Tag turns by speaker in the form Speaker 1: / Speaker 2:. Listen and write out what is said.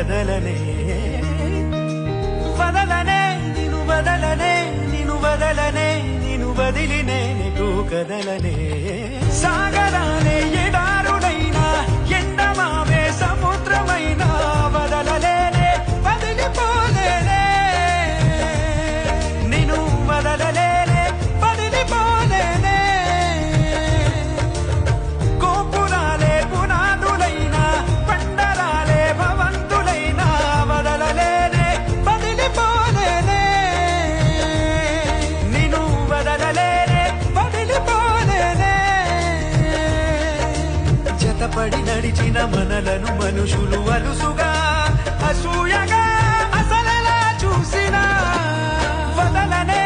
Speaker 1: కదలనే వదలనే నిను వదలనే నిను వదలనే నిను వదిలి నేను కదలనే సాగరాలే ఎడారుడైనా ఎండమావే సముద్రమైనా వదలలేనే వదిలిపోలేనే నిను వదలలేనే వదిలిపోలేనే గోపురాలే పునాదులైనా పండరాలే భవంతులైనా వదలలేనే వదిలిపోలేనే నిను వదలలేనే వదిలిపోలేనే జతపడి నడిచిన మనలను మనుషులు అలుసుగా అసూయగా అసలలా చూసినా వదలనే